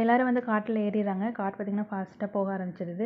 எல்லோரும் வந்து காட்டில் ஏறிடுறாங்க. காட் பார்த்திங்கன்னா ஃபாஸ்ட்டாக போக ஆரம்பிச்சிடுது.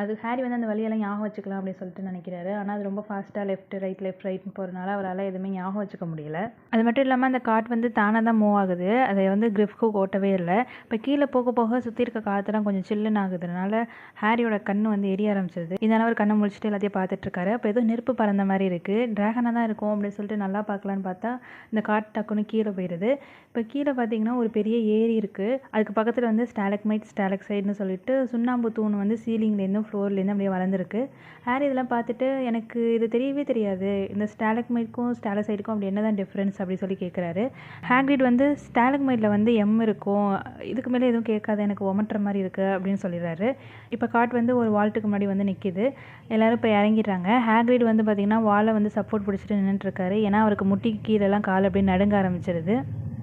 அது ஹாரி வந்து அந்த வழியெல்லாம் ஞாபகம் வச்சுக்கலாம் அப்படின்னு சொல்லிட்டு நினைக்கிறாரு. ஆனால் அது ரொம்ப ஃபாஸ்ட்டாக லெஃப்ட் ரைட்னு போகிறனால அவரால் எதுவுமே ஞாபகம் வச்சுக்க முடியல. அது மட்டும் இல்லாமல் அந்த காட் வந்து தானாக தான் மூவ் ஆகுது. அதை வந்து கிரிஃப்ஹூக் ஓட்டவே இல்லை. இப்போ கீழே போக போக சுற்றி இருக்க காற்றுலாம் கொஞ்சம் சில்லுன்னு ஆகுதுனால ஹாரியோட கண் வந்து எரிய ஆரம்பிச்சிருது. இதனால் அவர் கண்ணை முடிச்சுட்டு எல்லாத்தையும் பார்த்துட்ருக்காரு. அப்போ ஏதோ நெருப்பு பறந்த மாதிரி இருக்குது. ட்ராகனாக தான் இருக்கும் அப்படின்னு சொல்லிட்டு நல்லா பார்க்கலான்னு பார்த்தா இந்த காட் டக்குன்னு கீழே போயிடுது. இப்போ கீழே பார்த்தீங்கன்னா ஒரு பெரிய ஏரி இருக்குது. அதுக்கு பக்கத்தில் வந்து ஸ்டாலக்மைட் ஸ்டாலக்சைட்னு சொல்லிட்டு சுண்ணாம்பு தூண் வந்து சீலிங்லேருந்தும் ஃப்ளோர்லேருந்து அப்படியே வளர்ந்துருக்கு. ஹாரி இதெல்லாம் பார்த்துட்டு எனக்கு இது தெரியவே தெரியாது, இந்த ஸ்டாலக்மைட்க்கும் ஸ்டாலசைடுக்கும் அப்படி என்ன தான் டிஃப்ரென்ஸ் அப்படின்னு சொல்லி கேட்குறாரு. ஹாக்ரிட் வந்து ஸ்டாலக்மைட்டில் வந்து எம் இருக்கும், இதுக்கு மேலே எதுவும் கேட்காது, எனக்கு ஒமட்டுற மாதிரி இருக்குது அப்படின்னு சொல்லிடுறாரு. இப்போ காட் வந்து ஒரு வால்ட்டுக்கு முன்னாடி வந்து நிற்கிது. எல்லோரும் இப்போ இறங்கிடுறாங்க. ஹாக்ரிட் வந்து பார்த்திங்கன்னா வாலை வந்து சப்போர்ட் பிடிச்சிட்டு நின்றுட்டுருக்காரு. ஏன்னா அவருக்கு முட்டிக்கு கீழெல்லாம் கால் அப்படியே நடுங்க ஆரம்பிச்சிருது.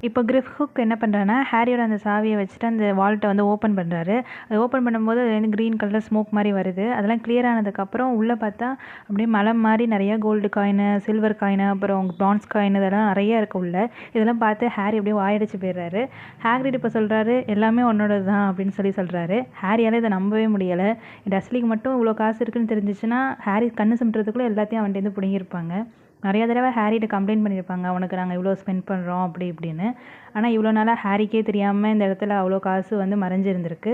இப்போ கிரிஃப்ஹூக் என்ன பண்ணுறான்னா ஹாரியோட அந்த சாவியை வச்சுட்டு அந்த வால்ட்டை வந்து ஓப்பன் பண்ணுறாரு. அதை ஓப்பன் பண்ணும்போது அது வந்து க்ரீன் கலர் ஸ்மோக் மாதிரி வருது. அதெல்லாம் கிளியர் ஆனதுக்கப்புறம் உள்ளே பார்த்தா அப்படியே மலை மாதிரி நிறையா கோல்டு காயினு, சில்வர் காயினு, அப்புறம் ப்ரான்ஸ் காயின் இதெல்லாம் நிறையா இருக்குது உள்ள. இதெல்லாம் பார்த்து ஹாரி அப்படியே வாயடிச்சு போயிடுறாரு. ஹாக்ரிட் இப்போ சொல்கிறாரு எல்லாமே உன்னோட தான் அப்படின்னு சொல்கிறாரு. ஹாரியால் இதை நம்பவே முடியலை. டஸ்லிக்கு மட்டும் இவ்வளோ காசு இருக்குன்னு தெரிஞ்சிச்சுன்னா ஹாரி கண்ணு சிமிட்டுறதுக்குள்ளே எல்லாத்தையும் அவன்கிட்ட பிடிங்கிருப்பாங்க. நிறையா தடவை ஹாரிகிட்ட கம்ப்ளைண்ட் பண்ணியிருப்பாங்க, உனக்கு நாங்கள் இவ்வளோ ஸ்பெண்ட் பண்ணுறோம் அப்படி இப்படின்னு. ஆனால் இவ்வளோ நாளாக ஹாரிக்கே தெரியாமல் இந்த இடத்துல அவ்வளோ காசு வந்து மறைஞ்சிருந்திருக்கு.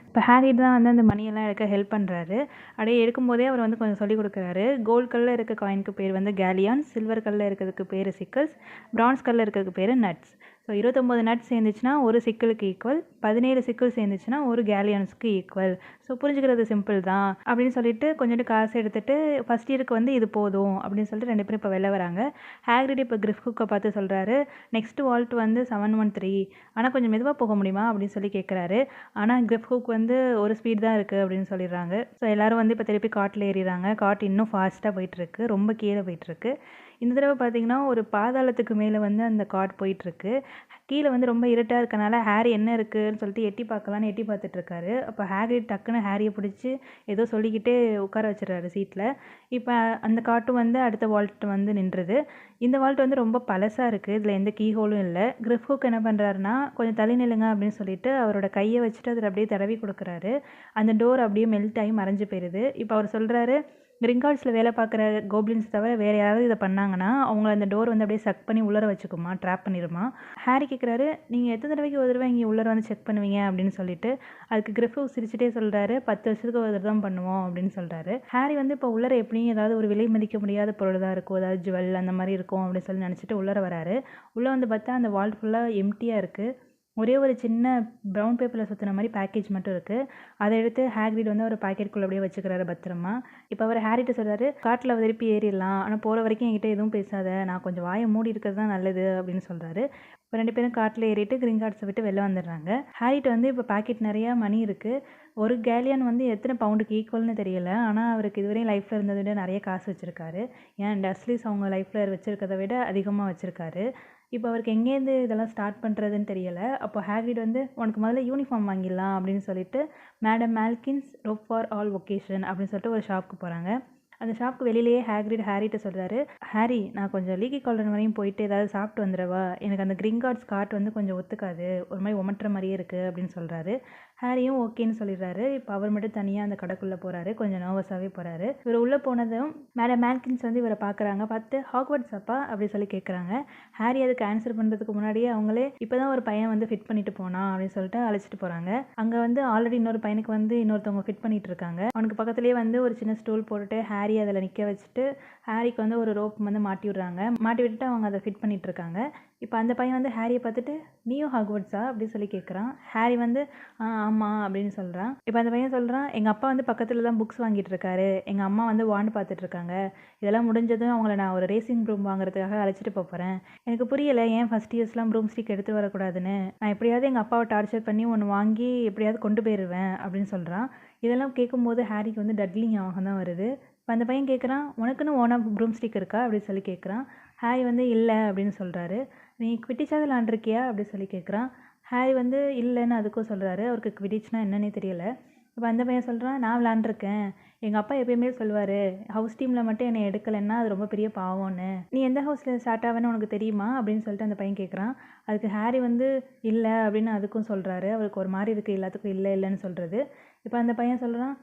இப்போ ஹாரிட் தான் வந்து அந்த மணியெல்லாம் எடுக்க ஹெல்ப் பண்ணுறாரு. அப்படியே எடுக்கும்போதே அவர் வந்து கொஞ்சம் சொல்லிக் கொடுக்குறாரு. கோல்டு கல்லில் இருக்க காயினுக்கு பேர் வந்து கேலியான், சில்வர் கல்லில் இருக்கிறதுக்கு பேர் சிக்கல்ஸ், ப்ரான்ஸ் கல்லில் இருக்கிறதுக்கு பேர் நட்ஸ். ஸோ 29 நட்ஸ் சேர்ந்துச்சுன்னா ஒரு சிக்கலுக்கு ஈக்குவல், 17 சிக்கல் சேர்ந்துச்சுன்னா ஒரு கேலியான்ஸுக்கு ஈக்குவல். ஸோ புரிஞ்சுக்கிறது சிம்பிள் தான் அப்படின்னு சொல்லிட்டு கொஞ்சோண்டு காசு எடுத்துகிட்டு ஃபஸ்ட் இயருக்கு வந்து இது போதும் அப்படின்னு சொல்லிட்டு 2 பேரும் இப்போ வெளில வராங்க. ஹாக்ரிட் இப்போ கிரிஃப்ஹூக்கை பார்த்து சொல்கிறாரு, நெக்ஸ்ட் வால்ட் வந்து 713, ஆனால் கொஞ்சம் மெதுவாக போக முடியுமா அப்படின்னு சொல்லி கேட்குறாரு. ஆனால் கிரிஃப்ஹூக் வந்து ஒரு ஸ்பீட் தான் இருக்குது அப்படின்னு சொல்லிடுறாங்க. ஸோ எல்லோரும் வந்து இப்போ திருப்பி காட்டில் ஏறிடுறாங்க. காட் இன்னும் ஃபாஸ்ட்டாக போயிட்டுருக்கு, ரொம்ப கீழே போயிட்டுருக்கு. இந்த தடவை பார்த்திங்கன்னா ஒரு பாதாளத்துக்கு மேலே வந்து அந்த காட் போயிட்டுருக்கு. கீழே வந்து ரொம்ப இருட்டாக இருக்கனால ஹாரி என்ன இருக்குதுன்னு சொல்லிட்டு எட்டி பார்க்கலான்னு எட்டி பார்த்துட்ருக்காரு. அப்போ ஹாக்ரிட் டக்குன்னு ஹாரியை பிடிச்சி ஏதோ சொல்லிக்கிட்டே உட்கார வச்சிடறாரு சீட்டில். இப்போ அந்த காட்டும் வந்து அடுத்த வால்ட் வந்து நின்றுது. இந்த வால்ட் வந்து ரொம்ப பழசாக இருக்குது, இதில் எந்த கீஹோலும் இல்லை. கிரிஃப்ஹூக் என்ன பண்ணுறாருன்னா கொஞ்சம் தள்ளி நில்லுங்க அப்படின்னு சொல்லிட்டு அவரோட கையை வச்சுட்டு அதில் அப்படியே தடவி கொடுக்குறாரு. அந்த டோர் அப்படியே மெல்ட் ஆகி மறைஞ்சு போயிடுது. இப்போ அவர் சொல்கிறாரு, கிரிங்கார்ட்ஸில் வேலை பார்க்குற கோப்ளின்ஸ் தவிர வேறு யாராவது இதை பண்ணாங்கன்னா அவங்க அந்த டோர் வந்து அப்படியே செக் பண்ணி உள்ளர வச்சுக்குமா, ட்ராப் பண்ணிடுமா. ஹாரி கேட்குறாரு, நீங்கள் எத்தனை தடவைக்கு ஒரு தடவை இங்கே உள்ளர வந்து செக் பண்ணுவீங்க அப்படின்னு சொல்லிட்டு. அதுக்கு கிரிஃப்ஹூக் சிரிச்சிட்டே சொல்கிறாரு, 10 வருஷத்துக்கு ஒரு தடவை தான் பண்ணுவோம் அப்படின்னு சொல்கிறாரு. ஹாரி வந்து இப்போ உள்ளர எப்படியும் ஏதாவது ஒரு விலை மதிக்க முடியாத பொருள் தான் இருக்கும், ஏதாவது ஜுவல் அந்த மாதிரி இருக்கும் அப்படின்னு சொல்லி நினச்சிட்டு உள்ளர வராரு. உள்ளே வந்து பார்த்தா அந்த வால்ட் ஃபுல்லாக எம்டியாக இருக்குது. ஒரே ஒரு சின்ன ப்ரௌன் பேப்பரில் சுற்றின மாதிரி பேக்கேஜ் மட்டும் இருக்குது. அதை எடுத்து ஹாக்ரிட் வந்து ஒரு பாக்கெட்டுக்குள்ளே அப்படியே வச்சுக்கிறாரு பத்திரமா. இப்போ அவர் ஹாரிட்ட சொல்கிறாரு, காட்டில் திருப்பி ஏறிடலாம், ஆனால் போகிற வரைக்கும் என்கிட்ட எதுவும் பேசாத, நான் கொஞ்சம் வாயை மூடி இருக்கிறது தான் நல்லது அப்படின்னு சொல்கிறாரு. இப்போ 2 பேரும் காட்டில் ஏறிட்டு கிரிங்கார்ட்ஸை விட்டு வெளில வந்துடுறாங்க. ஹாரிட்ட வந்து இப்போ பாக்கெட் நிறையா மணி இருக்குது. ஒரு கேலியன் வந்து எத்தனை பவுண்டுக்கு ஈக்குவல்னு தெரியல, ஆனால் அவருக்கு இதுவரையும் லைஃப்பில் இருந்ததை விட நிறைய காசு வச்சுருக்காரு. ஏன் டஸ்லிஸ் அவங்க லைஃப்பில் வச்சுருக்கதை விட அதிகமாக வச்சுருக்காரு. இப்போ அவருக்கு எங்கேருந்து இதெல்லாம் ஸ்டார்ட் பண்ணுறதுன்னு தெரியலை. அப்போ ஹாக்ரிட் வந்து உனக்கு முதல்ல யூனிஃபார்ம் வாங்கிடலாம் அப்படின்னு சொல்லிட்டு madam Malkin's robe for all occasion அப்படின்னு சொல்லிட்டு ஒரு ஷாப்புக்கு போகிறாங்க. அந்த ஷாப்புக்கு வெளியிலேயே ஹாக்ரிட் ஹாரிட்ட சொல்கிறாரு, ஹாரி நான் கொஞ்சம் லீக்கி கால்டன் வரையும் போயிட்டு ஏதாவது சாப்பிட்டு வந்துடவா, எனக்கு அந்த கிரிங்கார்ட்ஸ் காட் வந்து கொஞ்சம் ஒத்துக்காது, ஒரு மாதிரி உமட்டுற மாதிரியே இருக்குது அப்படின்னு சொல்கிறாரு. ஹாரியும் ஓகேன்னு சொல்லிடுறாரு. இப்போ அவர் மட்டும் தனியாக அந்த கடைக்குள்ளே போகிறாரு. கொஞ்சம் நர்வஸாகவே போகிறாரு. இவர் உள்ளே போனதும் மேடம் மால்கின்ஸ் வந்து இவரை பார்க்குறாங்க. பார்த்து ஹாக்வர்ட்ஸ் அப்பா அப்படி சொல்லி கேட்குறாங்க. ஹாரி அதுக்கு ஆன்சர் பண்ணுறதுக்கு முன்னாடியே அவங்களே இப்போ தான் ஒரு பையன் வந்து ஃபிட் பண்ணிட்டு போனான் அப்படின்னு சொல்லிட்டு அழைச்சிட்டு போகிறாங்க. அங்கே வந்து ஆல்ரெடி இன்னொரு பையனுக்கு வந்து இன்னொருத்தவங்க ஃபிட் பண்ணிட்டு இருக்காங்க. அவனுக்கு பக்கத்துலேயே வந்து ஒரு சின்ன ஸ்டூல் போட்டுட்டு ஹாரி அதில் நிற்க வச்சுட்டு ஹாரிக்கு வந்து ஒரு ரோப் வந்து மாட்டி விடுறாங்க. மாட்டி விட்டுட்டு அவங்க அதை ஃபிட் பண்ணிட்டு இருக்காங்க. இப்போ அந்த பையன் வந்து ஹாரியை பார்த்துட்டு நீயும் ஹாக்வர்ட்ஸா அப்படின்னு சொல்லி கேட்குறான். ஹாரி வந்து ஆமாம் அப்படின்னு சொல்கிறான். இப்போ அந்த பையன் சொல்கிறான், எங்கள் அப்பா வந்து பக்கத்தில் தான் புக்ஸ் வாங்கிட்டு இருக்காரு, எங்கள் அம்மா வந்து வாண்டு பார்த்துட்ருக்காங்க, இதெல்லாம் முடிஞ்சதும் அவங்கள நான் ஒரு ரேசிங் ப்ரூம் வாங்குறதுக்காக அழைச்சிட்டு போகிறேன். எனக்கு புரியலை ஏன் ஃபஸ்ட் இயர்ஸ்லாம் ப்ரூம் ஸ்டிக் எடுத்து வரக்கூடாதுன்னு, நான் எப்படியாவது எங்கள் அப்பாவை டார்ச்சர் பண்ணி ஒன்று வாங்கி எப்படியாவது கொண்டு போயிடுவேன் அப்படின்னு சொல்கிறான். இதெல்லாம் கேட்கும்போது ஹாரிக்கு வந்து டட்லி ஞாபகம் தான் வருது. இப்போ அந்த பையன் கேட்குறான், உனக்குன்னு ஓனாக ப்ரூம் ஸ்டிக் இருக்கா அப்படின்னு சொல்லி கேட்குறான். ஹாரி வந்து இல்லை அப்படின்னு சொல்கிறாரு. நீ குவிட்டிச்சாவது விளாண்டுருக்கியா அப்படின்னு சொல்லி கேட்குறான். ஹாரி வந்து இல்லைன்னு அதுக்கும் சொல்கிறாரு. அவருக்கு குவிடிச்னா என்னன்னே தெரியல. இப்போ அந்த பையன் சொல்கிறான், நான் விளாண்டுருக்கேன், எங்கள் அப்பா எப்பயுமே சொல்லுவார், ஹவுஸ் டீமில் மட்டும் என்னை எடுக்கலைன்னா அது ரொம்ப பெரிய பாவம்னு. நீ எந்த ஹவுஸில் ஸ்டார்ட் ஆவேன்னு உனக்கு தெரியுமா அப்படின்னு சொல்லிட்டு அந்த பையன் கேட்குறான். அதுக்கு ஹாரி வந்து இல்லை அப்படின்னு அதுக்கும் சொல்கிறாரு. அவருக்கு ஒரு மாதிரி இருக்குது எல்லாத்துக்கும் இல்லை இல்லைன்னு சொல்கிறது. இப்போ அந்த பையன் சொல்கிறான்,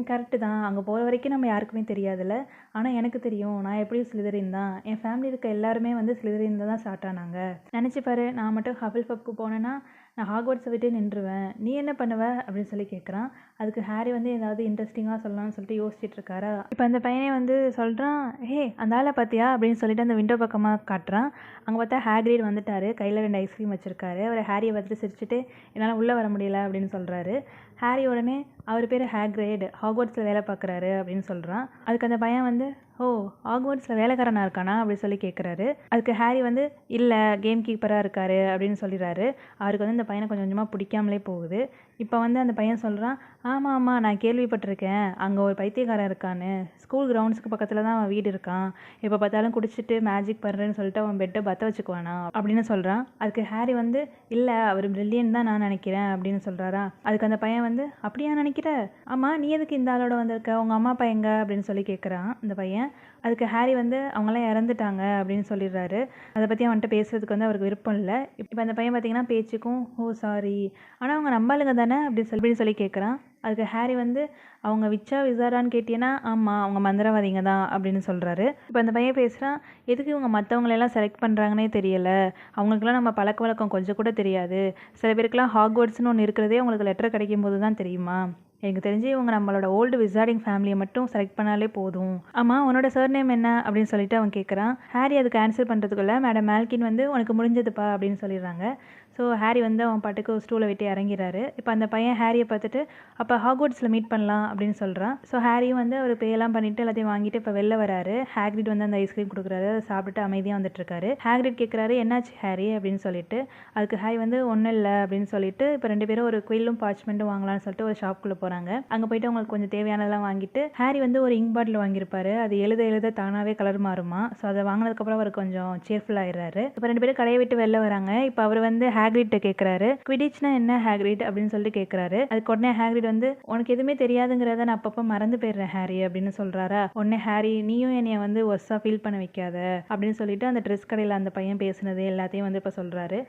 கரெக்டு தான், அங்கே போகிற வரைக்கும் நம்ம யாருக்குமே தெரியாதுல்ல, ஆனால் எனக்கு தெரியும், நான் எப்படியும் ஸ்லிதரின் தான், என் ஃபேமிலி இருக்க எல்லாருமே வந்து ஸ்லிதரின் தான் ஸ்டார்ட் ஆனாங்க. நினச்சிப்பாரு, நான் மட்டும் ஹஃபில்பஃப்க்கு போனேன்னா நான் ஹாக்வர்ட்ஸை விட்டு நின்றுவேன், நீ என்ன பண்ணுவ அப்படின்னு சொல்லி கேட்குறான். அதுக்கு ஹாரி வந்து ஏதாவது இன்ட்ரெஸ்டிங்காக சொல்லலாம்னு சொல்லிட்டு யோசிச்சுட்டு இருக்காரா. இப்போ அந்த பையனே வந்து சொல்கிறான், ஹே அந்த ஆளை பார்த்தியா அப்படின்னு சொல்லிட்டு அந்த விண்டோ பக்கமாக காட்டுறான். அங்கே பார்த்தா ஹேக்ரிட் வந்துட்டார், கையில் 2 ஐஸ்கிரீம் வச்சுருக்காரு. அவர் ஹாரியை பார்த்துட்டு சிரிச்சுட்டு என்னால் உள்ளே வர முடியல அப்படின்னு சொல்கிறாரு. ஹாரி உடனே அவர் பேர் ஹேக்ரிட், ஹாக்வர்ட்ஸில் வேலை பார்க்குறாரு அப்படின்னு சொல்கிறான். அதுக்கு அந்த பையன் வந்து, ஓ ஹாக்வர்ட்ஸில் வேலைக்காரனாக இருக்கானா அப்படின்னு சொல்லி கேட்குறாரு. அதுக்கு ஹாரி வந்து இல்லை கேம் கீப்பராக இருக்காரு அப்படின்னு சொல்லிடுறாரு. அவருக்கு வந்து இந்த பையனை கொஞ்சம் கொஞ்சமாக பிடிக்காமலே போகுது. இப்போ வந்து அந்த பையன் சொல்கிறான், ஆமாம் ஆமாம் நான் கேள்விப்பட்டிருக்கேன், அங்கே ஒரு பைத்தியக்காரன் இருக்கான்னு, ஸ்கூல் கிரவுண்ட்ஸுக்கு பக்கத்தில் தான் அவன் வீடு இருக்கான், எப்போ பார்த்தாலும் குடிச்சிட்டு மேஜிக் பண்ணுறேன்னு சொல்லிட்டு அவன் பெட்டை பற்ற வச்சுக்குவானா அப்படின்னு சொல்கிறான். அதுக்கு ஹாரி வந்து இல்லை அவர் பிரில்லியன்ட் தான் நான் நினைக்கிறேன் அப்படின்னு சொல்கிறாரா. அதுக்கு அந்த பையன் வந்து அப்படியா நினைக்கிற, ஆமாம் நீ எதுக்கு இந்த ஆளோட வந்திருக்க, உங்கள் அம்மா அப்பா எங்க அப்படின்னு சொல்லி கேட்குறான் அந்த பையன். அதுக்கு ஹாரி வந்து அவங்களாம் இறந்துட்டாங்க அப்படின்னு சொல்லிடுறாரு. அதை பற்றி அவன்கிட்ட பேசுறதுக்கு வந்து அவருக்கு விருப்பம் இல்லை. இப்போ அந்த பையன் பார்த்தீங்கன்னா பேச்சுக்கும் ஓ சாரி ஆனால் அவங்க நம்பாளுங்க தானே அப்படின்னு சொல்லி கேட்குறான். அதுக்கு ஹாரி வந்து அவங்க விச்சா விசாரான்னு கேட்டீங்கன்னா ஆமாம் அவங்க மந்திரவாதிங்க தான் அப்படின்னு சொல்கிறாரு. இப்போ அந்த பையன் பேசுகிறான், எதுக்கு இவங்க மற்றவங்களெல்லாம் செலக்ட் பண்ணுறாங்கன்னே தெரியலை, அவங்களுக்குலாம் நம்ம பழக்க வழக்கம் கொஞ்சம் கூட தெரியாது, சில பேருக்குலாம் ஹாக்வர்ட்ஸ்னு ஒன்று இருக்கிறதே உங்களுக்கு லெட்டர் கிடைக்கும் போது தான் தெரியுமா, எனக்கு தெரிஞ்சு இவங்க நம்மளோட ஓல்டு விசார்டிங் ஃபேமிலியை மட்டும் செலக்ட் பண்ணாலே போதும். ஆமாம் உன்னோட சர்நேம் என்ன அப்படின்னு சொல்லிட்டு அவன் கேட்குறான். ஹாரி அதுக்கு ஆன்சர் பண்ணுறதுக்குள்ள மேடம் மால்கின் வந்து உனக்கு முடிஞ்சதுப்பா அப்படின்னு சொல்லிடுறாங்க. ஸோ ஹாரி வந்து அவன் பாட்டுக்கு ஸ்டூலை விட்டு இறங்கிறாரு. இப்போ அந்த பையன் ஹாரியை பார்த்துட்டு அப்போ ஹாக்வர்ட்ஸில் மீட் பண்ணலாம் அப்படின்னு சொல்கிறான். ஸோ ஹாரியும் வந்து அவர் பேயெல்லாம் பண்ணிவிட்டு எல்லாத்தையும் வாங்கிட்டு இப்போ வெளில வராரு. ஹேக்ரிட் வந்து அந்த ஐஸ்கிரீம் கொடுக்குறாரு, அதை சாப்பிட்டுட்டு அமைதியாக வந்துட்டுருக்காரு. ஹேக்ரிட் கேட்குறாரு என்னாச்சு ஹாரி அப்படின்னு சொல்லிட்டு. அதுக்கு ஹாரி வந்து ஒன்றும் இல்லை அப்படின்னு சொல்லிட்டு இப்போ 2 பேரும் ஒரு குயிலும் பார்ச்மெண்ட்டும் வாங்கலாம்னு சொல்லிட்டு ஒரு ஷாப்புக்குள்ளே போகிறாங்க. அங்கே போயிட்டு அவங்களுக்கு கொஞ்சம் தேவையானதெல்லாம் வாங்கிட்டு ஹாரி வந்து ஒரு இங்க் பாட்டில் வாங்கியிருப்பாரு. அது எழுத எழுத தானாகவே கலர் மாறுமா. ஸோ அதை வாங்கினதுக்கப்புறம் அவர் கொஞ்சம் சேர்ஃபுல் ஆயிடுறாரு. இப்போ 2 பேரும் கடையை விட்டு வெளில வராங்க. இப்போ அவர் வந்து ஹேக்ரிட்ட கேட்குறாரு, குவிடிச்னா என்ன ஹேக்ரிட் அப்படின்னு சொல்லிட்டு கேட்குறாரு. அதுக்கு உடனே ஹேக்ரிட் வந்து உனக்கு எதுவுமே தெரியாதுங்கிறத நான் அப்பப்போ மறந்து போயிடுறேன் ஹாரி அப்படின்னு சொல்கிறாரா. உடனே ஹாரி நீயும் என்னைய வந்து ஒர்ஸாக ஃபீல் பண்ண வைக்காத அப்படின்னு சொல்லிட்டு அந்த ட்ரெஸ் கடையில் அந்த பையன் பேசுனது எல்லாத்தையும் வந்து இப்போ சொல்கிறாரு.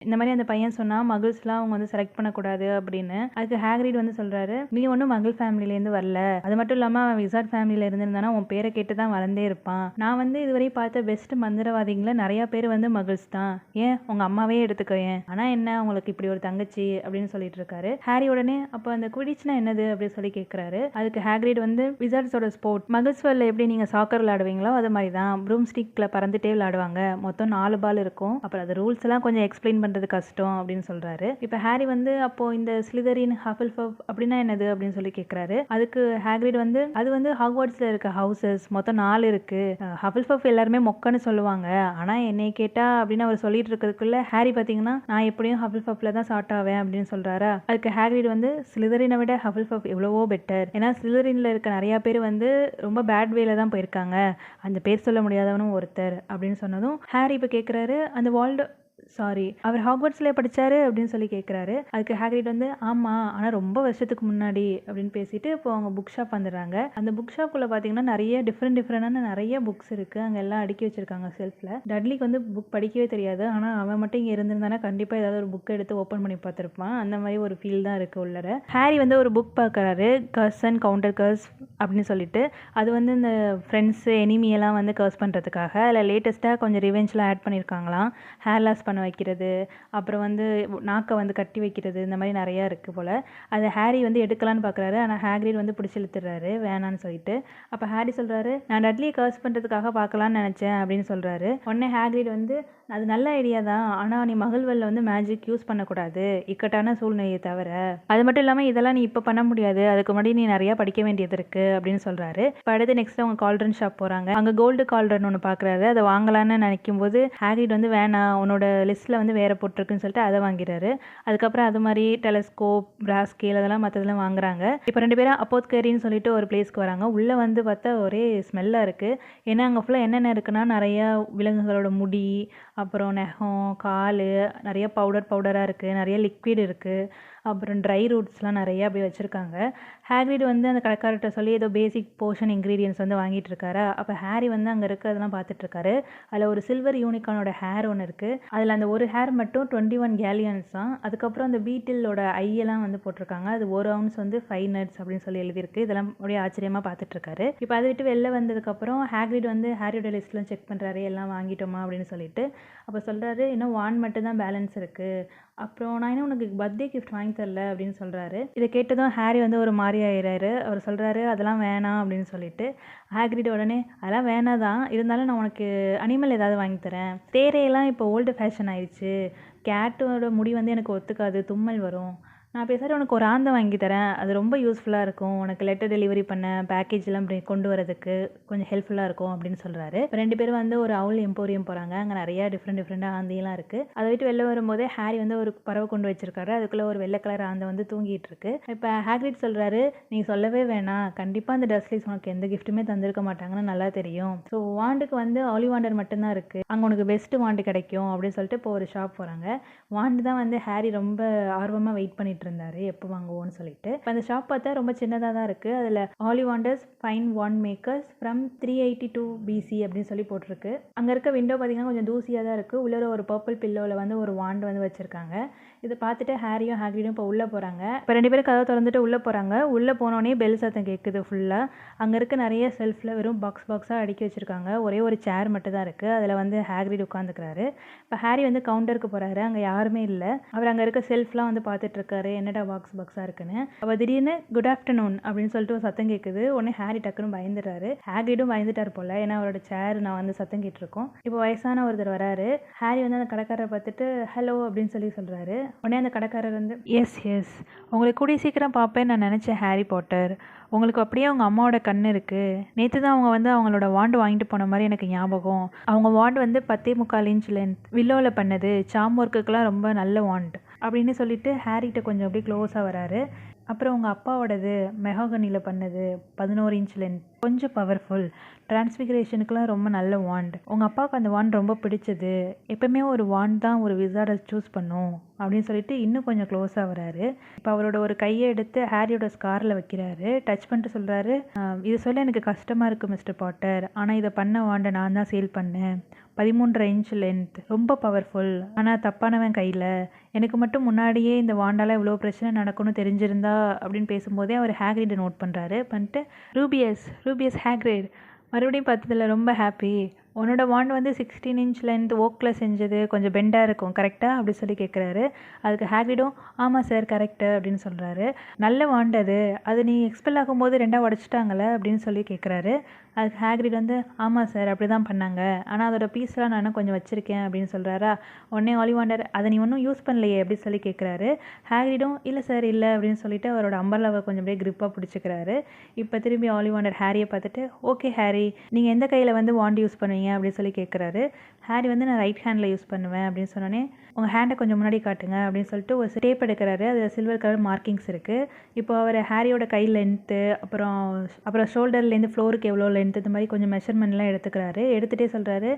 இந்த மாதிரி அந்த பையன் சொன்னால் மகிள்ஸ்லாம் அவங்க வந்து செலக்ட் பண்ணக்கூடாது அப்படின்னு. அதுக்கு ஹேக்ரிட் வந்து சொல்கிறாரு, நீ ஒன்றும் மகிழ் ஃபேமிலியிலேருந்து வரல, அது மட்டும் இல்லாமல் அவன் விசார்ட் ஃபேமிலியில் இருந்திருந்தானா உன் பேரை கேட்டு தான் வளர்ந்தே இருப்பான். நான் வந்து இதுவரை பார்த்த பெஸ்ட் மந்திரவாதிகளை நிறையா பேர் வந்து மகிழ்ஸ் தான், ஏன் உங்கள் அம்மாவே எடுத்துக்க, ஏன் ஆனால் என்ன உங்களுக்கு இப்படி ஒரு தங்கச்சி அப்படின்னு சொல்லிட்டு இருக்காரு. ஹாரி உடனே அப்போ அந்த குவிடிச்னா என்னது அப்படின்னு சொல்லி கேட்குறாரு. அதுக்கு ஹேக்ரிட் வந்து விசார்ட்ஸோட ஸ்போர்ட், மகிழ்ஸ் வேர்ல்டில் எப்படி நீங்கள் சாக்கர் விளையாடுவீங்களோ அது மாதிரி தான் ப்ரூம் ஸ்டிக்கில் பறந்துட்டே விளையாடுவாங்க, மொத்தம் 4 பால் இருக்கும், அப்புறம் அது ரூல்ஸ் எல்லாம் கொஞ்சம் எக்ஸ்பிளைன் பண்ணுறது கஷ்டம் அப்படின்னு சொல்றாரு. இப்போ ஹாரி வந்து அப்போ இந்த ஸ்லிதரின் ஹஃபில்பஃப் அப்படின்னா என்னது அப்படின்னு சொல்லி கேட்குறாரு. அதுக்கு ஹேக்ரிட் வந்து அது வந்து ஹாக்வர்ட்ஸ்ல இருக்க ஹவுசஸ் மொத்தம் 4 இருக்கு, ஹஃபில்பஃப் எல்லாருமே மொக்கன்னு சொல்லுவாங்க, ஆனால் என்னை கேட்டா அப்படின்னு அவர் சொல்லிட்டு இருக்கிறதுக்குள்ள ஹாரி பார்த்தீங்கன்னா நான் எப்படியும் ஹஃபில்பஃப்ல தான் ஸ்டார்ட் ஆவேன் அப்படின்னு சொல்றாரா. அதுக்கு ஹேக்ரிட் வந்து ஸ்லிதரினை விட ஹஃபில்பஃப் எவ்வளவோ பெட்டர், ஏன்னா ஸ்லிதரின்ல இருக்க நிறைய பேர் வந்து ரொம்ப பேட் வேல தான் போயிருக்காங்க, அந்த பேர் சொல்ல முடியாதவனும் ஒருத்தர் அப்படின்னு சொன்னதும் ஹாரி இப்போ கேட்குறாரு, அந்த வால்டு சாரி அவர் ஹாக்வர்ட்ஸ்ல படிச்சாரு அப்படின்னு சொல்லி கேட்குறாரு. அதுக்கு ஹேக்ரிட் வந்து ஆமாம் ஆனால் ரொம்ப வருஷத்துக்கு முன்னாடி அப்படின்னு பேசிட்டு இப்போ அவங்க புக் ஷாப் வந்துடுறாங்க. அந்த புக் ஷாப்புக்குள்ள பார்த்தீங்கன்னா நிறைய டிஃப்ரெண்டான நிறைய புக்ஸ் இருக்குது, அங்கே எல்லாம் அடுக்கி வச்சிருக்காங்க செல்ஃபில். டட்லிக்கு வந்து புக் படிக்கவே தெரியாது, ஆனால் அவன் மட்டும் இங்கே இருந்திருந்தானா கண்டிப்பாக ஏதாவது ஒரு புக் எடுத்து ஓப்பன் பண்ணி பார்த்துருப்பான், அந்த மாதிரி ஒரு ஃபீல் தான் இருக்குது உள்ளர. ஹாரி வந்து ஒரு புக் பார்க்குறாரு, கர்ஸ் அண்ட் கவுண்டர் கர்ஸ் அப்படின்னு சொல்லிட்டு. அது வந்து இந்த ஃப்ரெண்ட்ஸு எனிமியெல்லாம் வந்து கர்ஸ் பண்ணுறதுக்காக அதில் லேட்டஸ்ட்டாக கொஞ்சம் ரிவெஞ்ச்லாம் ஆட் பண்ணியிருக்காங்களாம். ஹேர் லாஸ் பண்ண வைக்கிறது, அப்புறம் வந்து நாக்கை வந்து கட்டி வைக்கிறது, இந்த மாதிரி நிறையா இருக்குது போல். அதை ஹாரி வந்து எடுக்கலான்னு பார்க்குறாரு, ஆனால் ஹேக்ரிட் வந்து பிடிச்சி இழுத்துறாரு வேணான்னு சொல்லிட்டு. அப்போ ஹாரி சொல்கிறாரு, நான் டட்லியை கர்ஸ் பண்ணுறதுக்காக பார்க்கலான்னு நினச்சேன் அப்படின்னு சொல்கிறாரு. உடனே ஹேக்ரிட் வந்து அது நல்ல ஐடியா தான், ஆனால் நீ மகிழ்வெல்ல வந்து மேஜிக் யூஸ் பண்ணக்கூடாது, இக்கட்டான சூழ்நிலையை தவிர, அது மட்டும் இல்லாமல் இதெல்லாம் நீ இப்போ பண்ண முடியாது, அதுக்கு முன்னாடி நீ நிறையா படிக்க வேண்டியது இருக்குது அப்படின்னு சொல்கிறாரு. இப்போ அடுத்து நெக்ஸ்ட் அவங்க கால்ட்ரன் ஷாப் போகிறாங்க. அங்கே கோல்டு கால்ட்ரன் ஒன்று பார்க்குறாரு, அதை வாங்கலான்னு நினைக்கும் போது ஹேக்ரிட் வந்து வேணாம், உன்னோட லிஸ்ட்டில் வந்து வேறு போட்டிருக்குன்னு சொல்லிட்டு அதை வாங்கிறாரு. அதுக்கப்புறம் அது மாதிரி டெலஸ்கோப், பிராஸ் ஸ்கேல் அதெல்லாம் மற்றதெல்லாம் வாங்குறாங்க. இப்போ 2 பேரும் அப்போத்கரின்னு சொல்லிட்டு ஒரு பிளேஸ்க்கு வராங்க. உள்ளே வந்து பார்த்தா ஒரே ஸ்மெல்லாக இருக்குது. ஏன்னா அங்கே ஃபுல்லாக என்னென்ன இருக்குன்னா நிறையா விலங்குகளோட முடி, அப்புறம் நகம், கால், நிறைய பவுடராக இருக்குது, நிறைய லிக்விட் இருக்குது, அப்புறம் ட்ரை ரூட்ஸ்லாம் நிறையா அப்படி வச்சுருக்காங்க. ஹேக்ரிட் வந்து அந்த கடைக்காரர்கிட்ட சொல்லி ஏதோ பேசிக் போர்ஷன் இன்க்ரீடியன்ட்ஸ் வந்து வாங்கிட்டு இருக்காரு. அப்போ ஹேரி வந்து அங்கே இருக்கிறதெல்லாம் பார்த்துட்ருக்காரு. அதில் ஒரு சில்வர் யூனிகானோட ஹேர் ஒன்று இருக்குது. அதில் அந்த ஒரு ஹேர் மட்டும் 21 கேலியன்ஸ் தான். அதுக்கப்புறம் அந்த பீட்டிலோட ஐயெல்லாம் வந்து போட்டிருக்காங்க. அது 1 ounce வந்து 5 nuts அப்படின்னு சொல்லி எழுதியிருக்கு. இதெல்லாம் அப்படியே ஆச்சரியமாக பார்த்துட்ருக்காரு. இப்போ அதை விட்டு வெளில வந்ததுக்கப்புறம் ஹேக்ரிட் வந்து ஹேரியோட லிஸ்ட்லாம் செக் பண்ணுறாரு, எல்லாம் வாங்கிட்டோமா அப்படின்னு சொல்லிட்டு. அப்போ சொல்கிறாரு, இன்னும் வான் மட்டும் தான் பேலன்ஸ் இருக்குது, அப்புறம் நான் இன்னும் உனக்கு பர்த்டே கிஃப்ட் வாங்கி தரல அப்படின்னு சொல்கிறாரு. இதை கேட்டதும் ஹேரி வந்து ஒரு மாதிரி ஆயிடுறாரு. அவர் சொல்கிறாரு, அதெல்லாம் வேணாம் அப்படின்னு சொல்லிட்டு. ஹேக்ரிட் உடனே, அதெல்லாம் வேணாதான், இருந்தாலும் நான் உனக்கு அனிமல் ஏதாவது வாங்கி தரேன். தேரையெல்லாம் இப்போ ஓல்டு ஃபேஷன் ஆயிடுச்சு, கேட்டோட முடி வந்து எனக்கு ஒத்துக்காது, தும்மல் வரும். நான் பேசுகிற உனக்கு ஒரு ஆந்தை வாங்கி தரேன், அது ரொம்ப யூஸ்ஃபுல்லாக இருக்கும், உனக்கு லெட்டர் டெலிவரி பண்ண பேக்கேஜ்லாம் இப்படி கொண்டு வரதுக்கு கொஞ்சம் ஹெல்ப்ஃபுல்லாக இருக்கும் அப்படின்னு சொல்கிறாரு. இப்போ 2 பேரும் வந்து ஒரு அவுல் எம்போரியம் போகிறாங்க. அங்கே நிறையா டிஃப்ரெண்டாக ஆந்தையெல்லாம் இருக்குது. அதை விட்டு வெளில வரும்போதே ஹேரி வந்து ஒரு பறவை கொண்டு வச்சிருக்காரு. அதுக்குள்ளே ஒரு வெள்ளை கலர் ஆந்தை வந்து தூங்கிட்டு இருக்கு. இப்போ ஹேக்ரிட் சொல்கிறாரு, நீ சொல்லவே வேணாம், கண்டிப்பாக அந்த டஸ்ட்லிஸ் உனக்கு எந்த கிஃப்ட்டுமே தந்திருக்க மாட்டாங்கன்னு நல்லா தெரியும். ஸோ வாண்டுக்கு வந்து ஆலிவாண்டர் மட்டும்தான் இருக்குது, அங்கே உனக்கு பெஸ்ட் வாண்டு கிடைக்கும் அப்படின்னு சொல்லிட்டு இப்போ ஒரு ஷாப் போகிறாங்க. வாண்டு தான் வந்து ஹேரி ரொம்ப ஆர்வமாக வெயிட் பண்ணிட்டு இருந்தாரு, எப்போ வாங்குவோன்னு சொல்லிட்டு. இப்போ அந்த ஷாப் பார்த்தா ரொம்ப சின்னதாக தான் இருக்குது. அதில் Ollivanders fine wand makers from 382 BC அப்படின்னு சொல்லி போட்டிருக்கு. அங்கே இருக்க விண்டோ பார்த்தீங்கன்னா கொஞ்சம் தூசியாக தான் இருக்குது. உள்ளே ஒரு பர்பிள் பில்லோவில் வந்து ஒரு வாண்டு வந்து வச்சுருக்காங்க. இதை பார்த்துட்டு ஹேரியும் ஹேக்ரிடும் இப்போ உள்ளே போகிறாங்க. இப்போ 2 பேரும் கதவை திறந்துட்டு உள்ளே போகிறாங்க. உள்ளே போனோடனே பெல் சத்தம் கேட்குது ஃபுல்லாக. அங்கே இருக்க நிறைய செல்ஃபில் வெறும் பாக்ஸாக அடுக்கி வச்சுருக்காங்க. ஒரே ஒரு சேர் மட்டும் தான் இருக்குது. அதில் வந்து ஹேக்ரிட் உட்காந்துக்கிறாரு. இப்போ ஹேரி வந்து கவுண்டருக்கு போகிறாரு. அங்கே யாருமே இல்லை. அவர் அங்கே இருக்க செல்ஃப்லாம் வந்து பார்த்துட்ருக்காரு, என்னடா பாக்ஸாக இருக்குன்னு. அப்போ திடீர்னு குட் ஆஃப்டர்நூன் அப்படின்னு சொல்லிட்டு ஒரு சத்தம் கேட்குது. உடனே ஹேரி டக்குன்னு பயந்துடுறாரு. ஹேக்ரிடும் பயந்துட்டார் போல், ஏன்னா அவரோட சேர் நான் வந்து சத்தம் கேட்டிருக்கோம். இப்போ வயசான ஒருத்தர் வராரு. ஹேரி வந்து அந்த கடைக்காரரை பார்த்துட்டு ஹலோ அப்படின்னு சொல்கிறாரு. உடனே அந்த கடைக்காரர் வந்து, எஸ் உங்களை கூடிய சீக்கிரம் பார்ப்பேன்னு நான் நினச்சேன் ஹாரி பாட்டர். உங்களுக்கு அப்படியே அவங்க அம்மாவோட கண் இருக்குது. நேற்று தான் அவங்க வந்து அவங்களோட வாண்டு வாங்கிட்டு போன மாதிரி எனக்கு ஞாபகம். அவங்க வாண்டு வந்து 10.25 inch லென்த், வில்லோவில் பண்ணது, சாம் ஒர்க்குக்கெலாம் ரொம்ப நல்ல வாண்ட் அப்படின்னு சொல்லிட்டு ஹேரிகிட்ட கொஞ்சம் அப்படியே க்ளோஸாக வராரு. அப்புறம் உங்கள் அப்பாவோடது மெஹோகனியில் பண்ணது, 11 inch லென்த், கொஞ்சம் பவர்ஃபுல், டிரான்ஸ்ஃபிகரேஷனுக்குலாம் ரொம்ப நல்ல வாண்ட். உங்கள் அப்பாவுக்கு அந்த வாண்ட் ரொம்ப பிடிச்சது. எப்பவுமே ஒரு வாண்ட் தான் ஒரு விசார்டை சூஸ் பண்ணும் அப்படின்னு சொல்லிட்டு இன்னும் கொஞ்சம் க்ளோஸாக வராரு. இப்போ அவரோட ஒரு கையை எடுத்து ஹேரியோட ஸ்காரில் வைக்கிறாரு. டச் பண்ணிட்டு சொல்கிறாரு, இது சொல்ல எனக்கு கஷ்டமாக இருக்குது மிஸ்டர் பாட்டர், ஆனால் இதை பண்ண வாண்டை நான் தான் சேல் பண்ணேன். 13.5 inch லென்த், ரொம்ப பவர்ஃபுல், ஆனால் தப்பானவன் கையில். எனக்கு மட்டும் முன்னாடியே இந்த வாண்டால் இவ்வளோ பிரச்சனை நடக்கும்னு தெரிஞ்சிருந்தா அப்படின்னு பேசும்போதே அவர் ஹேக்ரிடை நோட் பண்ணுறாரு. பண்ணிட்டு ரூபியஸ் ஹேக்ரிட் மறுபடியும் பார்த்ததில் ரொம்ப ஹாப்பி. உன்னோட வாண்ட் வந்து 16 inch லென்த் ஓக்கில் செஞ்சது, கொஞ்சம் பெண்டாக இருக்கும் கரெக்டாக அப்படி சொல்லி கேட்குறாரு. அதுக்கு ஹேக்ரிடும் ஆமாம் சார் கரெக்டு அப்படின்னு சொல்கிறாரு. நல்ல வாண்ட் அது நீ எக்ஸ்பெல் ஆகும்போது 2ஆக உடச்சிட்டாங்களே அப்படின்னு சொல்லி கேட்குறாரு. அதுக்கு ஹேக்ரிட் வந்து ஆமாம் சார் அப்படி தான் பண்ணாங்க, ஆனால் அதோட பீஸ்லாம் நான் கொஞ்சம் வச்சுருக்கேன் அப்படின்னு சொல்கிறாரா. உடனே ஆலிவாண்டர், அதை நீ ஒன்றும் யூஸ் பண்ணலையே அப்படின்னு சொல்லி கேட்குறாரு. ஹேக்ரிடும் இல்லை சார் இல்லை அப்படின்னு சொல்லிட்டு அவரோட அம்பர்லாவை கொஞ்சம் அப்படியே கிரிப்பாக பிடிச்சிக்கிறாரு. இப்போ திரும்பி ஆலிவாண்டர் ஹேரியை பார்த்துட்டு, ஓகே ஹேரி, நீங்கள் எந்த கையில் வந்து வாண்ட் யூஸ் பண்ணுவீங்க அப்படின்னு சொல்லி கேட்குறாரு. ஹேரி வந்து நான் ரைட் ஹேண்டில் யூஸ் பண்ணுவேன் அப்படின்னு சொன்னோன்னே, உங்கள் ஹேண்டை கொஞ்சம் முன்னாடி காட்டுங்க அப்படின்னு சொல்லிட்டு ஒரு டேப் எடுக்கிறாரு. அதில் சில்வர் கலர் மார்க்கிங்ஸ் இருக்குது. இப்போ அவர் ஹேரியோட கை லென்த்து, அப்புறம் ஷோல்டர்லேருந்து ஃப்ளோருக்கு எவ்வளோ லென்த், இந்த மாதிரி கொஞ்சம் மெஷர்மெண்ட்லாம் எடுத்துக்கிறாரு. எடுத்துகிட்டே சொல்கிறாரு,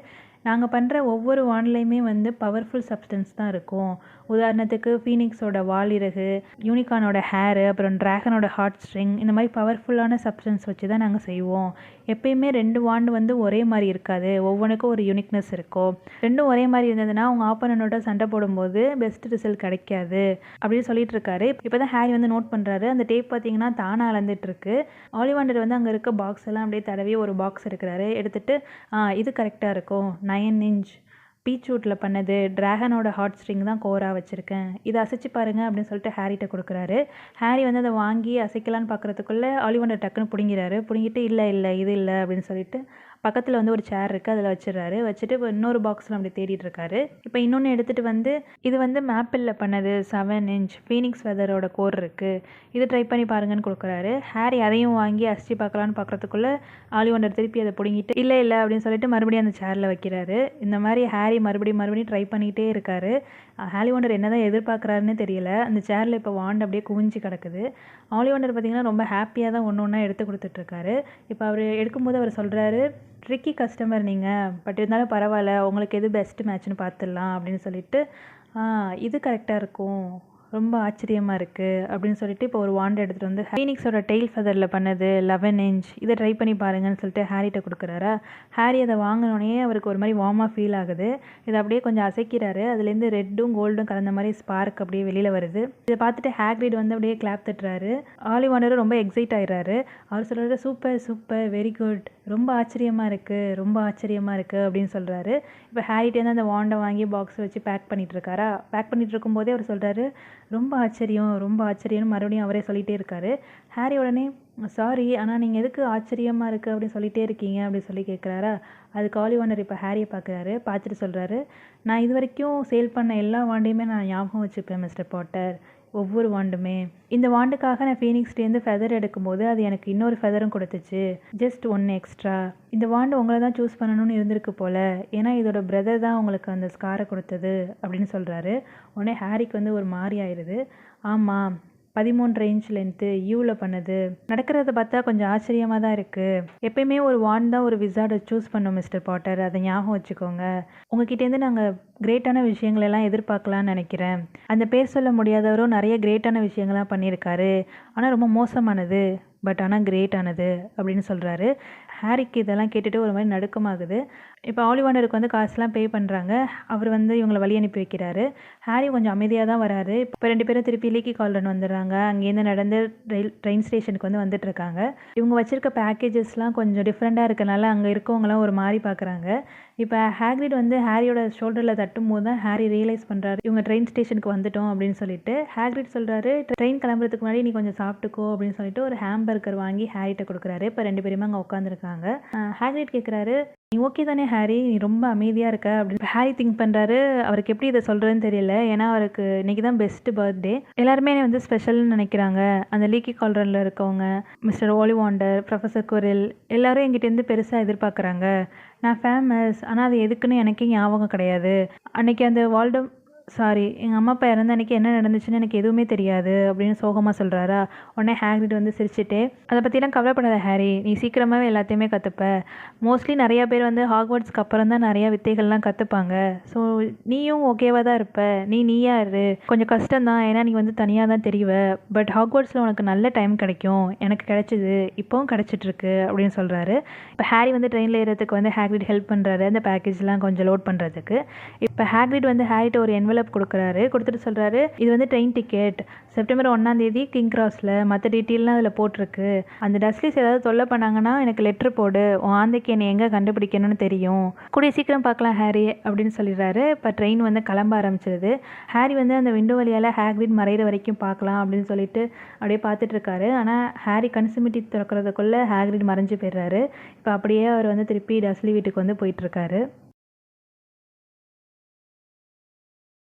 நாங்கள் பண்ணுற ஒவ்வொரு வான்லேயுமே வந்து பவர்ஃபுல் சப்ஸ்டன்ஸ் தான் இருக்கும். உதாரணத்துக்கு ஃபீனிக்ஸோட வாலிறகு, யூனிகானோட ஹேரு, அப்புறம் ட்ராகனோட ஹார்ட் ஸ்ட்ரிங், இந்த மாதிரி பவர்ஃபுல்லான சப்ஸ்டன்ஸ் வச்சு தான் நாங்கள் செய்வோம். எப்பயுமே 2 வாண்டு வந்து ஒரே மாதிரி இருக்காது, ஒவ்வொன்றுக்கும் ஒரு யூனிக்னஸ் இருக்கும். ரெண்டும் ஒரே மாதிரி இருந்ததுன்னா அவங்க ஆப்போனன்ட்டோட சண்டை போடும்போது பெஸ்ட் ரிசல்ட் கிடைக்காது அப்படின்னு சொல்லிட்டு இருக்காரு. இப்போ தான் ஹேரி வந்து நோட் பண்ணுறாரு. அந்த டேப் பார்த்தீங்கன்னா தானாக அளந்துட்டு இருக்கு. ஆலிவாண்டர் வந்து அங்கே இருக்க பாக்ஸ் எல்லாம் அப்படியே தடவி ஒரு பாக்ஸ் எடுக்கிறாரு. எடுத்துட்டு இது கரெக்டாக இருக்கும், 9 inch பீச்ரூட்டில் பண்ணது, ட்ராகனோட ஹார்ட் ஸ்ட்ரிங் தான் கோராக வச்சுருக்கேன், இதை அசைச்சு பாருங்கள் அப்படின்னு சொல்லிட்டு ஹேரிட்ட கொடுக்குறாரு. ஹேரி வந்து அதை வாங்கி அசைக்கலான்னு பார்க்குறதுக்குள்ளே ஆலிவாண்டர் டக்குன்னு பிடுங்கிறாரு. பிடுங்கிட்டு இல்லை இது இல்லை அப்படின்னு சொல்லிட்டு பக்கத்தில் வந்து ஒரு சேர் இருக்குது, அதில் வச்சிடுறாரு. வச்சுட்டு இப்போ இன்னொரு பாக்ஸில் அப்படி தேடிட்டு இருக்காரு. இப்போ இன்னொன்று எடுத்துகிட்டு வந்து இது வந்து மேப்பிளில் பண்ணது 7 இன்ச் ஃபீனிக்ஸ் ஃபெதரோட கோர் இருக்குது, இது ட்ரை பண்ணி பாருங்கன்னு கொடுக்குறாரு. ஹாரி அதையும் வாங்கி அசிச்சு பார்க்கலான்னு பார்க்குறதுக்குள்ளே ஆலிவண்டர் திருப்பி அதை பிடுங்கிட்டு இல்லை அப்படின்னு சொல்லிட்டு மறுபடியும் அந்த சேரில் வைக்கிறாரு. இந்த மாதிரி ஹாரி மறுபடியும் ட்ரை பண்ணிகிட்டே இருக்காரு. ஆலிவண்டர் என்ன தான் எதிர்பார்க்குறாருன்னு தெரியல. அந்த சேரில் இப்போ வாண்ட் அப்படியே குவிஞ்சு கிடக்குது. ஆலிவண்டர் பார்த்திங்கன்னா ரொம்ப ஹாப்பியாக தான் ஒன்று ஒன்றா எடுத்து கொடுத்துட்ருக்காரு. இப்போ அவர் எடுக்கும்போது அவர் சொல்கிறாரு, ட்ரிக்கி கஸ்டமர் நீங்கள், பட் இருந்தாலும் பரவாயில்ல, உங்களுக்கு எது பெஸ்ட்டு மேட்ச்னு பார்த்துடலாம் அப்படின்னு சொல்லிட்டு இது கரெக்டாக இருக்கும், ரொம்ப ஆச்சரியமாக இருக்குது அப்படின்னு சொல்லிட்டு இப்போ ஒரு வாண்ட் எடுத்துகிட்டு வந்து ஃபீனிக்ஸோட டெய்ல் ஃபெதரில் பண்ணது 11 இன்ச், இதை ட்ரை பண்ணி பாருங்கன்னு சொல்லிட்டு ஹாரிட்ட கொடுக்குறாரா. ஹாரி அதை வாங்கினோடனே அவருக்கு ஒரு மாதிரி வார்மாக ஃபீல் ஆகுது. இதை அப்படியே கொஞ்சம் அசைக்கிறாரு. அதுலேருந்து ரெட்டும் கோல்டும் கலந்த மாதிரி ஸ்பார்க் அப்படியே வெளியில் வருது. இதை பார்த்துட்டு ஹாக்ரிட் வந்து அப்படியே கிளாப் தட்டுறாரு. ஆலிவண்டரும் ரொம்ப எக்ஸைட் ஆகிடுறாரு. அவர் சொல்கிறாரு, சூப்பர் வெரி குட், ரொம்ப ஆச்சரியமாக இருக்குது அப்படின்னு சொல்கிறாரு. இப்போ ஹாரிட்டேருந்து அந்த வாண்டை வாங்கி பாக்ஸ் வச்சு பேக் பண்ணிகிட்டு இருக்கும்போதே அவர் சொல்கிறாரு, ரொம்ப ஆச்சரியம்னு மறுபடியும் அவரே சொல்லிகிட்டே இருக்காரு. ஹாரி உடனே, சாரி, ஆனால் நீங்கள் எதுக்கு ஆச்சரியமாக இருக்குது அப்படின்னு சொல்லிகிட்டே இருக்கீங்க அப்படின்னு சொல்லி கேட்குறாரா. அதுக்கு ஆலிவண்டர் இப்போ ஹாரியை பார்த்துட்டு சொல்கிறாரு, நான் இது வரைக்கும் சேல் பண்ண எல்லா வாண்டையுமே நான் ஞாபகம் வச்சுப்பேன் மிஸ்டர் பாட்டர், ஒவ்வொரு வாண்டுமே. இந்த வாண்டுக்காக நான் ஃபீனிக்ஸ்டேருந்து ஃபெதர் எடுக்கும்போது அது எனக்கு இன்னொரு ஃபெதரும் கொடுத்துச்சு, ஜஸ்ட் 1 எக்ஸ்ட்ரா. இந்த வாண்டு உங்களை தான் சூஸ் பண்ணணும்னு இருந்திருக்கு போல், ஏன்னா இதோட பிரதர் தான் உங்களுக்கு அந்த ஸ்காரை கொடுத்தது அப்படின்னு சொல்கிறாரு. உடனே ஹாரிக்கு வந்து ஒரு மாதிரி ஆயிடுது. ஆமாம், 13 இன்ச் லென்த்து, யூவில் பண்ணது. நடக்கிறத பார்த்தா கொஞ்சம் ஆச்சரியமாக தான் இருக்குது. எப்பயுமே ஒரு வாண்ட் தான் ஒரு விசார்டை சூஸ் பண்ணோம் மிஸ்டர் பாட்டர், அதை ஞாபகம் வச்சுக்கோங்க. உங்ககிட்டேருந்து நாங்கள் கிரேட்டான விஷயங்களெல்லாம் எதிர்பார்க்கலான்னு நினைக்கிறேன். அந்த பேர் சொல்ல முடியாதவரும் நிறைய கிரேட்டான விஷயங்கள்லாம் பண்ணியிருக்காரு, ஆனால் ரொம்ப மோசமானது, பட் ஆனால் கிரேட்டானது அப்படின்னு சொல்கிறாரு. ஹாரிக்கு இதெல்லாம் கேட்டுட்டு ஒரு மாதிரி நடுக்கமாகுது. இப்போ ஆலிவண்டருக்கு வந்து காசுலாம் பே பண்ணுறாங்க. அவர் வந்து இவங்களை வழி அனுப்பி வைக்கிறாரு. ஹாரி கொஞ்சம் அமைதியாக தான் வராரு. இப்போ 2 பேரும் திருப்பி லீக்கி கால்டன் வந்துடுறாங்க. அங்கேருந்து நடந்து ட்ரெயின் ஸ்டேஷனுக்கு வந்து வந்துட்டுருக்காங்க. இவங்க வச்சுருக்க பேக்கேஜஸ்லாம் கொஞ்சம் டிஃப்ரெண்ட்டாக இருக்கனால அங்கே இருக்கவங்களாம் ஒரு மாதிரி பார்க்குறாங்க. இப்போ ஹாக்ரிட் வந்து ஹாரியோட ஷோல்டரில் தட்டும் போது தான் ஹாரி ரியலைஸ் பண்ணுறாரு, இவங்க ட்ரெயின் ஸ்டேஷனுக்கு வந்துட்டோம் அப்படின்னு சொல்லிட்டு. ஹாக்ரிட் சொல்கிறாரு, ட்ரெயின் கிளம்புறதுக்கு முன்னாடி நீ கொஞ்சம் சாப்பிட்டுக்கோ அப்படின்னு சொல்லிட்டு ஒரு ஹாம்பர்கர் வாங்கி ஹாரிட்ட கொடுக்குறாரு. இப்போ 2 பேருமே அங்கே உட்காந்துருக்காங்க. ஹாக்ரிட் கேட்குறாரு, நீ ஓகே தானே ஹாரி, நீ ரொம்ப அமைதியாக இருக்க அப்படின்னு. ஹாரி திங்க் பண்ணுறாரு, அவருக்கு எப்படி இதை சொல்கிறதுன்னு தெரியல. ஏன்னா அவருக்கு இன்றைக்கி தான் பெஸ்ட்டு பர்த்டே, எல்லாருமே வந்து ஸ்பெஷல்னு நினைக்கிறாங்க. அந்த லீக்கி கால்டரில் இருக்கவங்க, மிஸ்டர் ஓலிவாண்டர், ப்ரொஃபஸர் குரில், எல்லோரும் என்கிட்டேருந்து பெருசாக எதிர்பார்க்குறாங்க. நான் ஃபேமஸ், ஆனால் அது எதுக்குன்னு எனக்கே ஞாபகம் கிடையாது. அன்றைக்கி அந்த எங்கள் அம்மா அப்பா இறந்த அன்றைக்கி என்ன நடந்துச்சுன்னு எனக்கு எதுவுமே தெரியாது அப்படின்னு சோகமாக சொல்கிறாரா. உடனே ஹாக்ரிட் வந்து சிரிச்சுட்டே, அதை பற்றிலாம் கவலைப்படாத ஹாரி, நீ சீக்கிரமாகவே எல்லாத்தையுமே கற்றுப்ப. மோஸ்ட்லி நிறையா பேர் வந்து ஹாக்வர்ட்ஸ்க்கு அப்புறம் தான் நிறையா வித்தைகள்லாம் கற்றுப்பாங்க. ஸோ நீயும் ஓகேவாக தான் இருப்ப, நீயா இரு. கொஞ்சம் கஷ்டம்தான், ஏன்னா நீ வந்து தனியாக தான் தெரிவ, பட் ஹாக்வர்ட்ஸில் உனக்கு நல்ல டைம் கிடைக்கும், எனக்கு கிடைச்சிது, இப்போவும் கிடச்சிட்ருக்கு அப்படின்னு சொல்கிறாரு. இப்போ ஹாரி வந்து ட்ரெயினில் ஏறதுக்கு வந்து ஹாக்ரிட் ஹெல்ப் பண்ணுறாரு, அந்த பேக்கேஜ்லாம் கொஞ்சம் லோட் பண்ணுறதுக்கு. இப்போ ஹாக்ரிட் வந்து ஹாரிட்ட ஒரு என்வலப் கொடுத்துட்டு சொல்கிறாரு, இது வந்து ட்ரெயின் டிக்கெட், செப்டம்பர் 1ஆம் தேதி கிங் கிராஸில், மற்ற டீட்டெயிலாம் அதில் போட்டிருக்கு. அந்த டஸ்ட்லீஸ் ஏதாவது தொல்லை பண்ணாங்கன்னா எனக்கு லெட்ரு போடு, உன் ஆந்தைக்கு என்னை எங்கே கண்டுபிடிக்கணும்னு தெரியும், கூடிய சீக்கிரம் பார்க்கலாம் ஹாரி அப்படின்னு சொல்லிடுறாரு. இப்போ ட்ரெயின் வந்து கிளம்ப ஆரம்பிச்சிருது. ஹாரி வந்து அந்த விண்டோ வழியால் ஹாக்ரிட் மறைகிற வரைக்கும் பார்க்கலாம் அப்படின்னு சொல்லிட்டு அப்படியே பார்த்துட்ருக்காரு. ஆனால் ஹாரி கன்சுமிட்டி திறக்கிறதுக்குள்ளே ஹாக்ரிட் மறைஞ்சு போயிடுறாரு. இப்போ அப்படியே அவர் வந்து திருப்பி டஸ்லி வீட்டுக்கு வந்து போயிட்டுருக்காரு.